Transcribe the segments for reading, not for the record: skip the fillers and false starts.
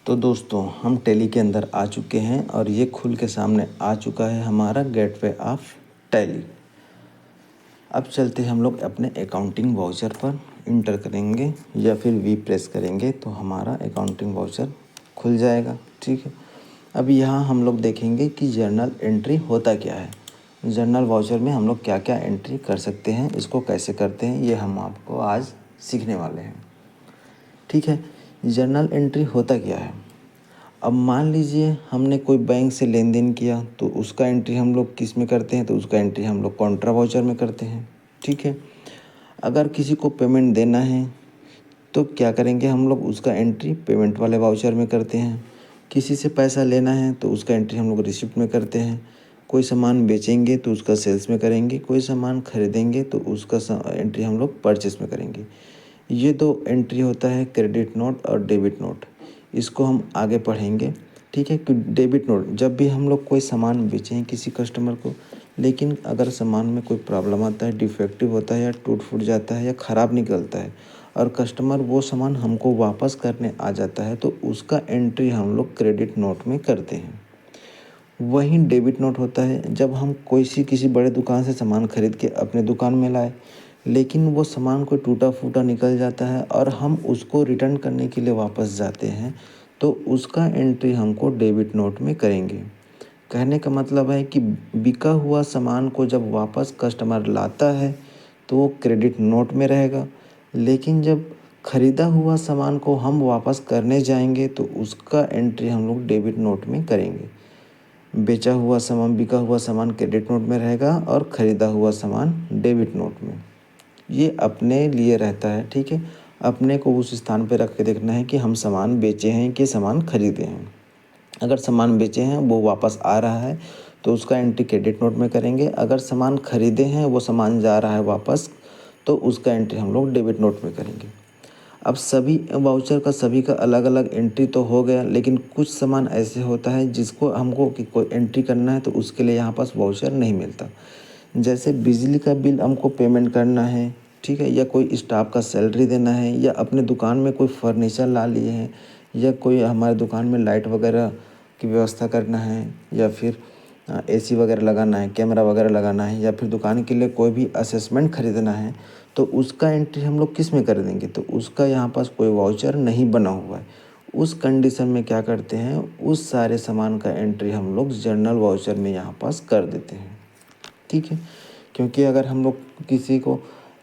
तो दोस्तों हम टैली के अंदर आ चुके हैं और ये खुल के सामने आ चुका है हमारा गेटवे ऑफ टैली। अब चलते हैं हम लोग अपने अकाउंटिंग वाउचर पर इंटर करेंगे या फिर वी प्रेस करेंगे तो हमारा अकाउंटिंग वाउचर खुल जाएगा। ठीक है, अब यहाँ हम लोग देखेंगे कि जर्नल एंट्री होता क्या है। जर्नल वाउचर में हम लोग क्या क्या एंट्री कर सकते हैं, इसको कैसे करते हैं, ये हम आपको आज सीखने वाले हैं। ठीक है, जर्नल एंट्री होता क्या है। अब मान लीजिए हमने कोई बैंक से लेन देन किया तो उसका एंट्री हम लोग किस में करते हैं, तो उसका एंट्री हम लोग कॉन्ट्रा वाउचर में करते हैं। ठीक है, अगर किसी को पेमेंट देना है तो क्या करेंगे, हम लोग उसका एंट्री पेमेंट वाले वाउचर में करते हैं। किसी से पैसा लेना है तो उसका एंट्री हम लोग रिसिप्ट में करते हैं। कोई सामान बेचेंगे तो उसका सेल्स में करेंगे, कोई सामान खरीदेंगे तो उसका एंट्री हम लोग परचेस में करेंगे। ये दो एंट्री होता है क्रेडिट नोट और डेबिट नोट, इसको हम आगे पढ़ेंगे। ठीक है, कि डेबिट नोट जब भी हम लोग कोई सामान बेचें किसी कस्टमर को, लेकिन अगर सामान में कोई प्रॉब्लम आता है, डिफेक्टिव होता है या टूट फूट जाता है या ख़राब निकलता है और कस्टमर वो सामान हमको वापस करने आ जाता है तो उसका एंट्री हम लोग क्रेडिट नोट में करते हैं। वहीं डेबिट नोट होता है जब हम किसी बड़े दुकान से सामान खरीद के अपने दुकान में लाए, लेकिन वो सामान कोई टूटा फूटा निकल जाता है और हम उसको रिटर्न करने के लिए वापस जाते हैं तो उसका एंट्री हमको डेबिट नोट में करेंगे। कहने का मतलब है कि बिका हुआ सामान को जब वापस कस्टमर लाता है तो वो क्रेडिट नोट में रहेगा, लेकिन जब ख़रीदा हुआ सामान को हम वापस करने जाएंगे तो उसका एंट्री हम लोग डेबिट नोट में करेंगे। बिका हुआ सामान क्रेडिट नोट में रहेगा और ख़रीदा हुआ सामान डेबिट नोट में। ये अपने लिए रहता है। ठीक है, अपने को उस स्थान पे रख के देखना है कि हम सामान बेचे हैं कि सामान खरीदे हैं। अगर सामान बेचे हैं वो वापस आ रहा है तो उसका एंट्री क्रेडिट नोट में करेंगे। अगर सामान खरीदे हैं वो सामान जा रहा है वापस तो उसका एंट्री हम लोग डेबिट नोट में करेंगे। अब सभी वाउचर का सभी का अलग अलग एंट्री तो हो गया, लेकिन कुछ सामान ऐसे होता है जिसको हमको कि कोई एंट्री करना है तो उसके लिए यहाँ पास वाउचर नहीं मिलता। जैसे बिजली का बिल हमको पेमेंट करना है, ठीक है, या कोई स्टाफ का सैलरी देना है, या अपने दुकान में कोई फर्नीचर ला लिए हैं, या कोई हमारे दुकान में लाइट वगैरह की व्यवस्था करना है, या फिर एसी वगैरह लगाना है, कैमरा वगैरह लगाना है, या फिर दुकान के लिए कोई भी असेसमेंट खरीदना है तो उसका एंट्री हम लोग किस में कर देंगे, तो उसका यहाँ पास कोई वाउचर नहीं बना हुआ है। उस कंडीशन में क्या करते हैं, उस सारे सामान का एंट्री हम लोग जर्नल वाउचर में यहाँ पास कर देते हैं। ठीक है, क्योंकि अगर हम लोग किसी को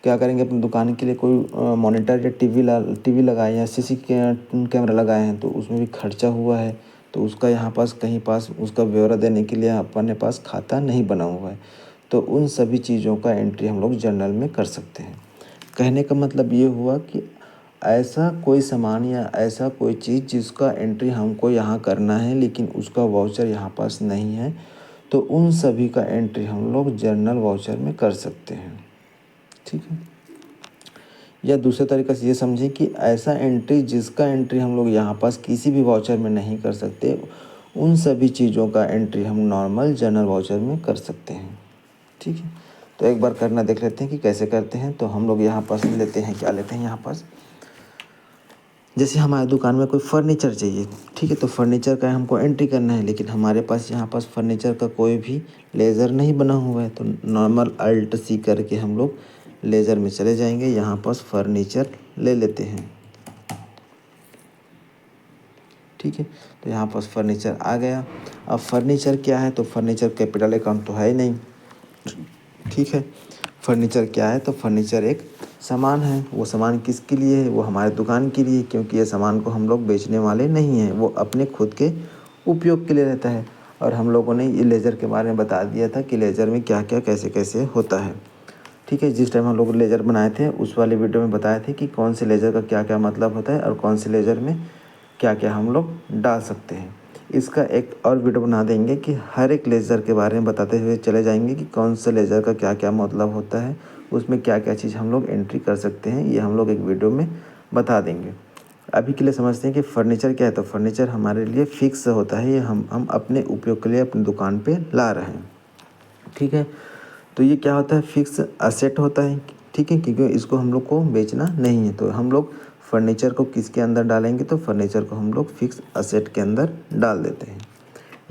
क्या करेंगे, अपनी दुकान के लिए कोई मॉनिटर या टीवी लगाए या सीसी कैमरा लगाए हैं तो उसमें भी खर्चा हुआ है तो उसका यहाँ पास कहीं पास उसका ब्यौरा देने के लिए अपने पास खाता नहीं बना हुआ है, तो उन सभी चीज़ों का एंट्री हम लोग जर्नल में कर सकते हैं। कहने का मतलब ये हुआ कि ऐसा कोई सामान या ऐसा कोई चीज़ जिसका एंट्री हमको यहाँ करना है लेकिन उसका वाउचर यहाँ पास नहीं है तो उन सभी का एंट्री हम लोग जर्नल वाउचर में कर सकते हैं। ठीक है, या दूसरे तरीके से ये समझें कि ऐसा एंट्री जिसका एंट्री हम लोग यहाँ पास किसी भी वाउचर में नहीं कर सकते, उन सभी चीज़ों का एंट्री हम नॉर्मल जर्नल वाउचर में कर सकते हैं। ठीक है, तो एक बार करना देख लेते हैं कि कैसे करते हैं। तो हम लोग यहाँ पास लेते हैं, क्या लेते हैं यहाँ पास, जैसे हमारे दुकान में कोई फर्नीचर चाहिए। ठीक है, तो फर्नीचर का हमको एंट्री करना है, लेकिन हमारे पास यहाँ पास फर्नीचर का कोई भी लेज़र नहीं बना हुआ है तो नॉर्मल अल्ट सी करके हम लोग लेज़र में चले जाएंगे। यहाँ पास फर्नीचर ले लेते हैं। ठीक है, तो यहाँ पास फर्नीचर आ गया। अब फर्नीचर क्या है, तो फर्नीचर कैपिटल अकाउंट तो है ही नहीं। ठीक है, फर्नीचर क्या है, तो फर्नीचर एक सामान है। वो सामान किसके लिए है, वो हमारे दुकान के लिए, क्योंकि ये सामान को हम लोग बेचने वाले नहीं हैं, वो अपने खुद के उपयोग के लिए रहता है। और हम लोगों ने ये लेज़र के बारे में बता दिया था कि लेज़र में क्या क्या कैसे कैसे होता है। ठीक है, जिस टाइम हम लोग लेज़र बनाए थे उस वाले वीडियो में बताए थे कि कौन से लेज़र का क्या क्या मतलब होता है और कौन से लेज़र में क्या क्या हम लोग डाल सकते हैं। इसका एक और वीडियो बना देंगे कि हर एक लेज़र के बारे में बताते हुए चले जाएंगे कि कौन सा लेज़र का क्या क्या मतलब होता है, उसमें क्या क्या चीज़ हम लोग एंट्री कर सकते हैं, ये हम लोग एक वीडियो में बता देंगे। अभी के लिए समझते हैं कि फ़र्नीचर क्या है। तो फर्नीचर हमारे लिए फिक्स होता है, ये हम अपने उपयोग के लिए अपनी दुकान पे ला रहे हैं। ठीक है, तो ये क्या होता है, फिक्स असेट होता है। ठीक है, क्योंकि इसको हम लोग को बेचना नहीं है तो हम लोग फर्नीचर को किसके अंदर डालेंगे, तो फर्नीचर को हम लोग फिक्स असेट के अंदर डाल देते हैं।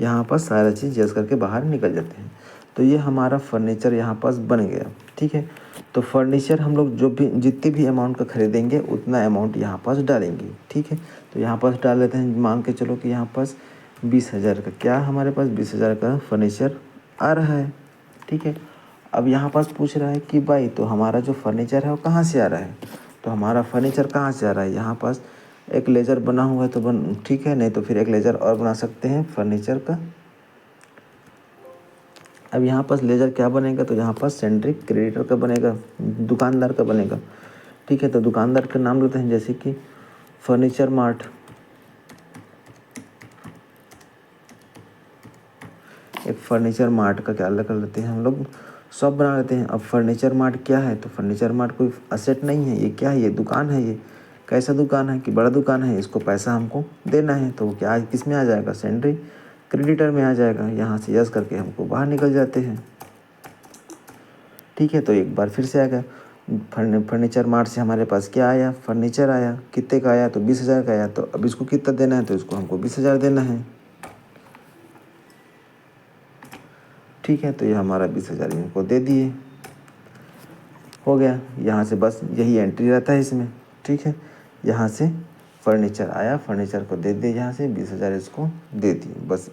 यहाँ पर सारा चीज़ यस करके बाहर निकल जाते हैं। तो ये हमारा फर्नीचर यहाँ पास बन गया, ठीक है। तो फर्नीचर हम लोग जो भी जितने भी अमाउंट का खरीदेंगे उतना अमाउंट यहाँ पास डालेंगे, ठीक है। तो यहाँ पास डाल लेते हैं, मान के चलो कि यहाँ पास 20,000 का क्या हमारे पास 20,000 का फर्नीचर आ रहा है, ठीक है। अब यहाँ पास पूछ रहा है कि भाई तो हमारा जो फर्नीचर है वो कहाँ से आ रहा है, तो हमारा फर्नीचर कहाँ से आ रहा है, यहाँ पास एक लेजर बना हुआ है तो ठीक है, नहीं तो फिर एक लेजर और बना सकते हैं फर्नीचर का। अब यहाँ पास लेजर क्या बनेगा, तो यहाँ पास सेंट्री क्रेडिटर का बनेगा, दुकानदार का बनेगा, ठीक है। तो दुकानदार का नाम लेते हैं, जैसे कि फर्नीचर मार्ट, एक फर्नीचर मार्ट का क्या कर लेते हैं हम लोग, शॉप बना लेते हैं। अब फर्नीचर मार्ट क्या है, तो फर्नीचर मार्ट कोई असेट नहीं है, ये क्या है, ये दुकान है। ये कैसा दुकान है कि बड़ा दुकान है, इसको पैसा हमको देना है, तो क्या किस में आ जाएगा, सेंट्री क्रेडिटर में आ जाएगा। यहाँ से यस करके हमको बाहर निकल जाते हैं, ठीक है। तो एक बार फिर से आ गया फर्नीचर मार्ट से हमारे पास क्या आया, फर्नीचर आया, कितने का आया, तो 20,000 का आया। तो अब इसको कितना देना है, तो इसको हमको 20,000 देना है, ठीक है। तो ये हमारा 20,000 इनको दे दिए, हो गया। यहाँ से बस यही एंट्री रहता है इसमें, ठीक है। यहाँ से फर्नीचर आया, फर्नीचर को दे दिए, यहाँ से 20,000 इसको दे दिए, बस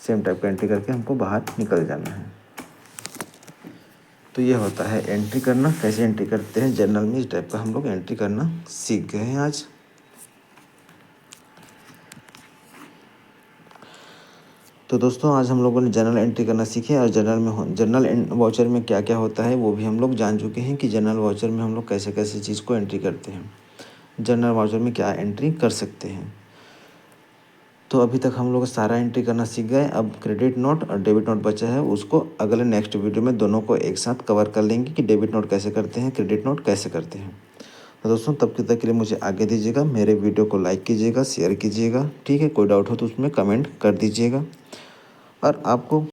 सेम टाइप का एंट्री करके हमको बाहर निकल जाना है। तो ये होता है एंट्री करना। कैसे एंट्री करते हैं जर्नल में, इस टाइप का हम लोग एंट्री करना सीख गए हैं आज। तो दोस्तों आज हम लोगों ने जर्नल एंट्री करना सीखे और जर्नल वाउचर में क्या क्या होता है वो भी हम लोग जान चुके हैं कि जर्नल वाउचर में हम लोग कैसे कैसे चीज़ को एंट्री करते हैं, जर्नल वाउचर में क्या एंट्री कर सकते हैं। तो अभी तक हम लोग सारा एंट्री करना सीख गए। अब क्रेडिट नोट और डेबिट नोट बचा है, उसको अगले नेक्स्ट वीडियो में दोनों को एक साथ कवर कर लेंगे कि डेबिट नोट कैसे करते हैं, क्रेडिट नोट कैसे करते हैं। तो दोस्तों तब तक के लिए मुझे आगे दीजिएगा, मेरे वीडियो को लाइक कीजिएगा, शेयर कीजिएगा, ठीक है। कोई डाउट हो तो उसमें कमेंट कर दीजिएगा। और आपको